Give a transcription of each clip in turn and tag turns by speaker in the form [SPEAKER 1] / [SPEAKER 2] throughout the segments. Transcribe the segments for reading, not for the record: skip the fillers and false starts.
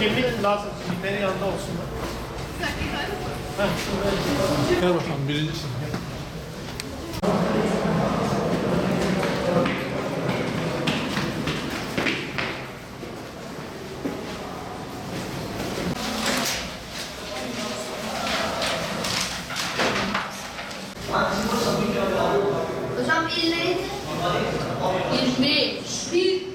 [SPEAKER 1] Kimlik lazım. Kimliklerin yanında olsunlar. Gel bakalım birincisin.
[SPEAKER 2] Hocam il neydi? 25. Bir.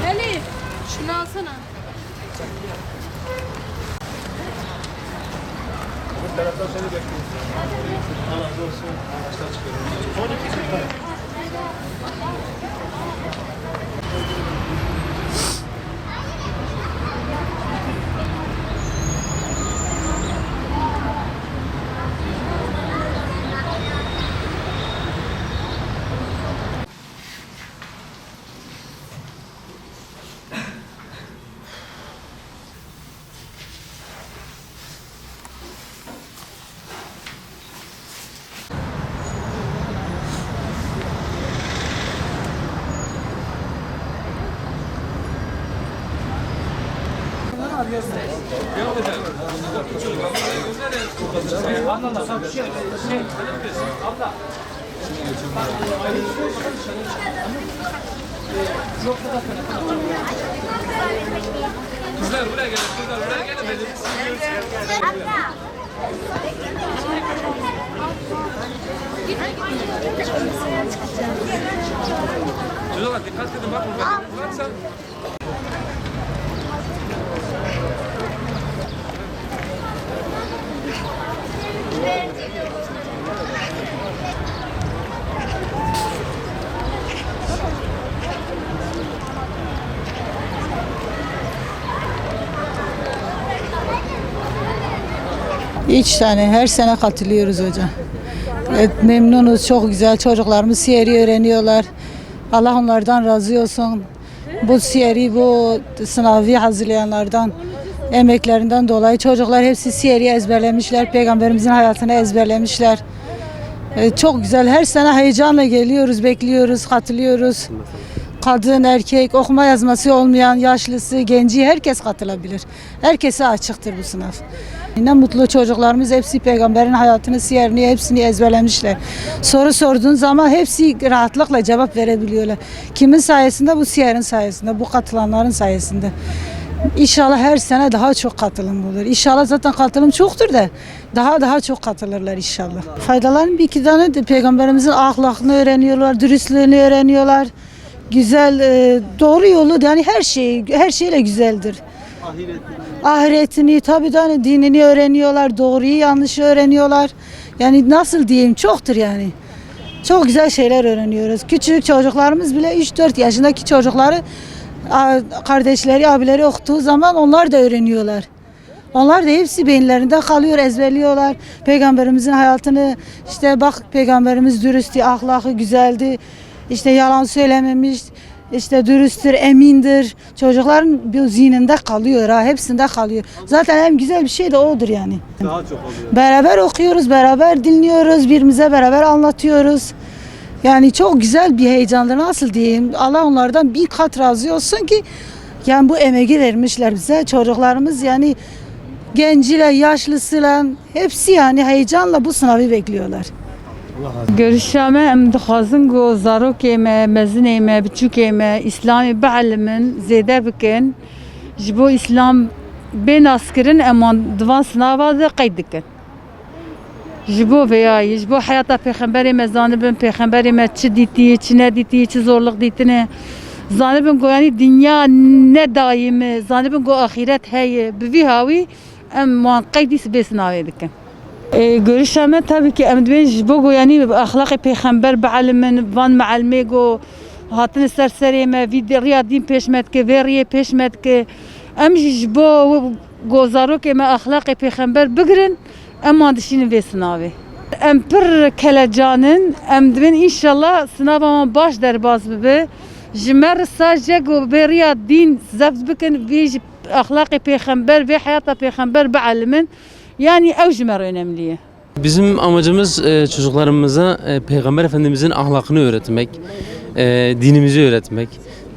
[SPEAKER 2] Elif, şunu alsana.
[SPEAKER 1] Bu taraftan seni bekliyoruz. Allah razı olsun. Ağaçtan çıkıyorum. 12 sınıfta.
[SPEAKER 3] Kızlar buraya gelin, kızlar buraya gelin. Çocuklar dikkat edin, bakın varsa.
[SPEAKER 4] İki tane her sene katılıyoruz hocam. Evet, memnunuz, çok güzel. Çocuklarımız siyeri öğreniyorlar. Allah onlardan razı olsun. Bu siyeri, bu sınavı hazırlayanlardan, emeklerinden dolayı çocuklar hepsi siyeri ezberlemişler. Peygamberimizin hayatını ezberlemişler. Çok güzel. Her sene heyecanla geliyoruz, bekliyoruz, katılıyoruz. Kadın, erkek, okuma yazması olmayan, yaşlısı, genci herkes katılabilir. Herkese açıktır bu sınav. Ne mutlu çocuklarımız, hepsi peygamberin hayatını, siyerini, hepsini ezberlemişler. Soru sorduğun zaman hepsi rahatlıkla cevap verebiliyorlar. Kimin sayesinde? Bu siyerin sayesinde, bu katılanların sayesinde. İnşallah her sene daha çok katılım olur. İnşallah zaten katılım çoktur da daha çok katılırlar inşallah. Faydaların bir iki tane de peygamberimizin ahlakını öğreniyorlar, dürüstlüğünü öğreniyorlar. Güzel, doğru yolu, yani her şeyle güzeldir. Ahiretini, tabii de hani dinini öğreniyorlar, doğruyu yanlışı öğreniyorlar. Yani nasıl diyeyim, çoktur yani. Çok güzel şeyler öğreniyoruz. Küçük çocuklarımız bile 3-4 yaşındaki çocukları kardeşleri, abileri okuduğu zaman onlar da öğreniyorlar. Onlar da hepsi beyinlerinde kalıyor, ezberliyorlar. Peygamberimizin hayatını, işte bak peygamberimiz dürüsttü, ahlakı güzeldi. İşte yalan söylememiş, işte dürüsttür, emindir. Çocukların bu zihninde kalıyor, hepsinde kalıyor. Zaten en güzel bir şey de odur yani.
[SPEAKER 1] Daha çok oluyor.
[SPEAKER 4] Beraber okuyoruz, beraber dinliyoruz, birbirimize beraber anlatıyoruz. Yani çok güzel bir heyecandır, nasıl diyeyim. Allah onlardan bir kat razı olsun ki yani bu emeği vermişler bize. Çocuklarımız yani genciyle, yaşlısıyla hepsi yani heyecanla bu sınavı bekliyorlar.
[SPEAKER 5] Görüşeme em dixwazin ku zarokê me, mezinê me, biçûkê me İslamê bielîmin, zêde bikin. Ji bo İslam bê naskirin em wan di van sinava de qeyd dikin. jibo veya jibo hayata peygamberi me zanibim peygamberi me çi diti çi ne diti çi zorluk ditine zanibim go yani dünya ne daimi zanibim go ahiret hey bi hawi em muaqqidi sbesnave dikin. Görüşeme tabii ki emdven jibo yani ahlak peygamber بعلم van معلمه go hatın serserime vidriya din peşmetke veriye peşmetke em jibo gozarok eme ahlak peygamber bigrin em dişini ve sınavı. Em pir kelecanın emdven inşallah sınavama baş derbaz bibe jimer sadece go veriya din zevz bikin ve ahlak peygamber ve hayata peygamber بعلمن yani evcimer önemli.
[SPEAKER 6] Bizim amacımız çocuklarımıza Peygamber Efendimizin ahlakını öğretmek, dinimizi öğretmek,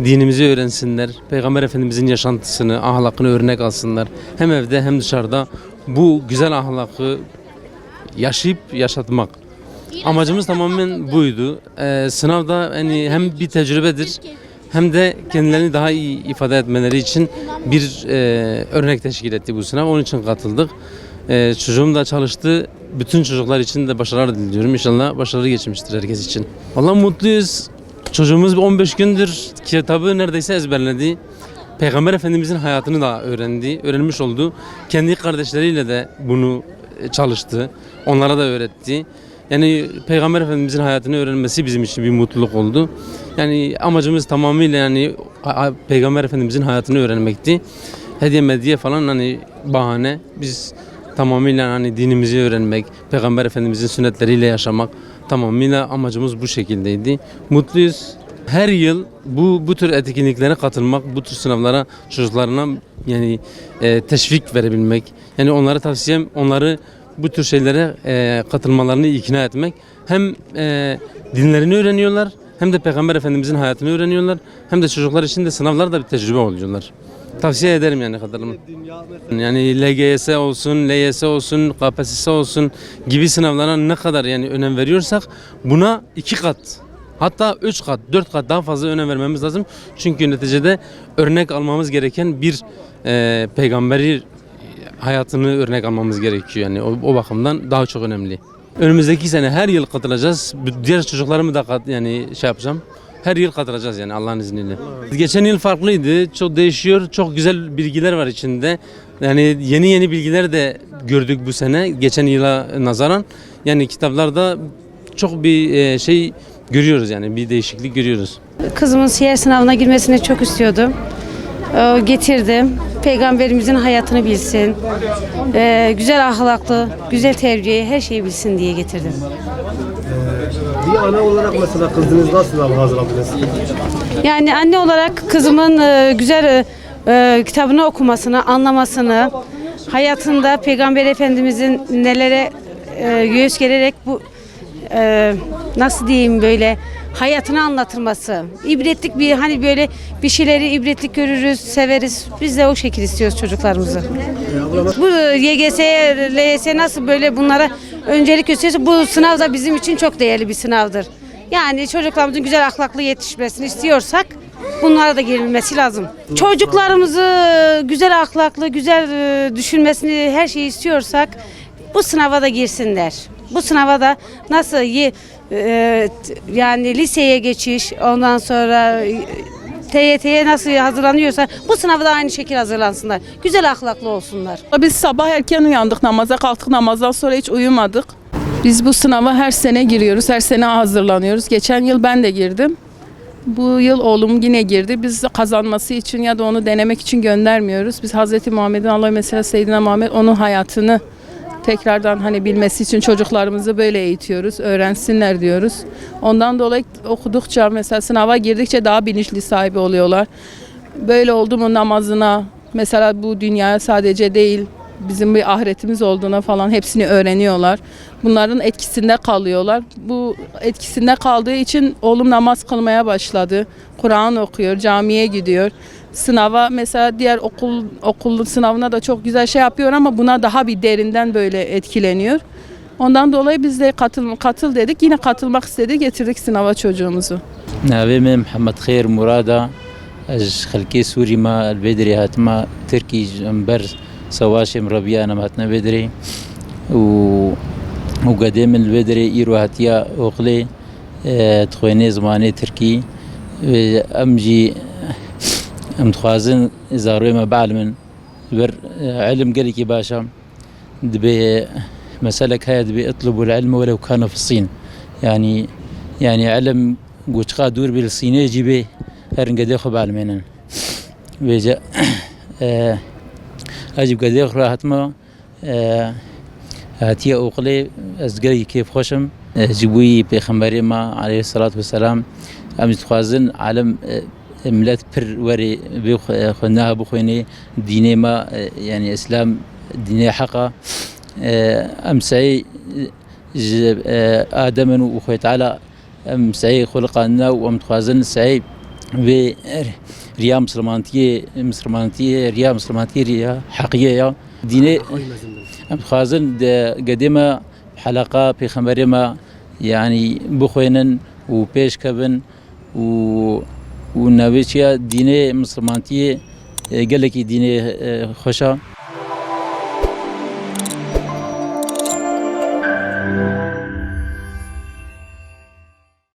[SPEAKER 6] dinimizi öğrensinler, Peygamber Efendimizin yaşantısını, ahlakını örnek alsınlar. Hem evde hem dışarıda bu güzel ahlakı yaşayıp yaşatmak. Amacımız tamamen buydu. Sınavda hani hem bir tecrübedir hem de kendilerini daha iyi ifade etmeleri için bir örnek teşkil etti bu sınav. Onun için katıldık. Çocuğum da çalıştı. Bütün çocuklar için de başarılar diliyorum. İnşallah başarılı geçmiştir herkes için. Vallahi mutluyuz. Çocuğumuz 15 gündür kitabı neredeyse ezberledi. Peygamber Efendimizin hayatını da öğrenmiş oldu. Kendi kardeşleriyle de bunu çalıştı. Onlara da öğretti. Yani Peygamber Efendimizin hayatını öğrenmesi bizim için bir mutluluk oldu. Yani amacımız tamamıyla yani Peygamber Efendimizin hayatını öğrenmekti. Hediye medya falan hani bahane. Biz tamamıyla hani dinimizi öğrenmek, Peygamber Efendimizin sünnetleriyle yaşamak tamamıyla amacımız bu şekildeydi. Mutluyuz. Her yıl bu tür etkinliklere katılmak, bu tür sınavlara çocuklarına yani teşvik verebilmek. Yani onlara tavsiyem onları bu tür şeylere katılmalarını ikna etmek. Hem dinlerini öğreniyorlar, hem de Peygamber Efendimizin hayatını öğreniyorlar, hem de çocuklar için de sınavlar da bir tecrübe oluyorlar. Tavsiye ederim yani katılımı. Yani LGS olsun, LYS olsun, KPSS olsun gibi sınavlara ne kadar yani önem veriyorsak buna 2 kat, hatta 3 kat, 4 kat daha fazla önem vermemiz lazım. Çünkü neticede örnek almamız gereken bir peygamberi hayatını örnek almamız gerekiyor. Yani o bakımdan daha çok önemli. Önümüzdeki sene her yıl katılacağız. Diğer çocuklarımı da yani yapacağım. Her yıl katılacağız yani Allah'ın izniyle. Geçen yıl farklıydı. Çok değişiyor. Çok güzel bilgiler var içinde. Yani yeni bilgiler de gördük bu sene. Geçen yıla nazaran. Yani kitaplarda çok bir şey görüyoruz yani. Bir değişiklik görüyoruz.
[SPEAKER 7] Kızımın siyer sınavına girmesini çok istiyordum. Getirdim. Peygamberimizin hayatını bilsin. Güzel ahlaklı, güzel terbiye, her şeyi bilsin diye getirdim.
[SPEAKER 1] Bir ana olarak mesela kızınız nasıl sınav hazırladınız?
[SPEAKER 7] Yani anne olarak kızımın güzel kitabını okumasını, anlamasını, hayatında Peygamber Efendimizin nelere göğüs gererek bu nasıl diyeyim böyle hayatını anlatılması. İbretlik bir hani böyle bir şeyleri ibretlik görürüz, severiz. Biz de o şekilde istiyoruz çocuklarımızı. Bu YGS, LYS nasıl böyle bunlara öncelik gösteriyorsa bu sınav da bizim için çok değerli bir sınavdır. Yani çocuklarımızın güzel ahlaklı yetişmesini istiyorsak bunlara da girilmesi lazım. Çocuklarımızı güzel ahlaklı, güzel düşünmesini her şeyi istiyorsak bu sınava da girsinler. Bu sınava da nasıl yani liseye geçiş, ondan sonra TYT'ye nasıl hazırlanıyorsa bu sınava da aynı şekilde hazırlansınlar. Güzel ahlaklı olsunlar.
[SPEAKER 8] Biz sabah erken uyandık, namaza kalktık, namazdan sonra hiç uyumadık. Biz bu sınava her sene giriyoruz, her sene hazırlanıyoruz. Geçen yıl ben de girdim. Bu yıl oğlum yine girdi. Biz kazanması için ya da onu denemek için göndermiyoruz. Biz Hazreti Muhammed'in Allah mesela Seyyidina Muhammed onun hayatını tekrardan hani bilmesi için çocuklarımızı böyle eğitiyoruz, öğrensinler diyoruz. Ondan dolayı okudukça mesela sınava girdikçe daha bilinçli sahibi oluyorlar. Böyle oldu mu namazına, mesela bu dünya sadece değil, bizim bir ahiretimiz olduğuna falan hepsini öğreniyorlar. Bunların etkisinde kalıyorlar. Bu etkisinde kaldığı için oğlum namaz kılmaya başladı. Kur'an okuyor, camiye gidiyor. Sınava mesela diğer okul sınavına da çok güzel şey yapıyor ama buna daha bir derinden böyle etkileniyor. Ondan dolayı biz de katıl dedik. Yine katılmak istedi. Getirdik sınava çocuğumuzu.
[SPEAKER 9] ناوي محمد خير مرادة خلكي سوري ما البدري هاتما تركي جنبر سواشم ربيع أنا مهتنا بدري و وقديم البدري إيروهاتيا أقلي تخويني زماني تركي أمجي أمتخوازن زاروي ما بعلمن بر علم قلقي باشا دبي مسألك هاي دبي اطلبوا العلم ولو كانوا في الصين يعني علم قوشقا دور بالصين يجيبه هرن قد يخو بعلمين بيجا أجيب قد يخو راحتما هاتيا أقلي أزقري كيف خوشم جبوي بيخمبري ما عليه الصلاة والسلام أم تخوازن علم ملات بر وري بخناها بخويني ديني ما يعني إسلام ديني حقا أم سعي آدم وخوي تعالى أم سعي خلقنا وأم تخوازن سعي بريا مسلمانتي ريا حقيقية ديني أم تخوازن قديمة حلقة بخمبري ما يعني بخوينن وبيش كبن ونبيشيا ديني مسلمانتي قال لك ديني خوشا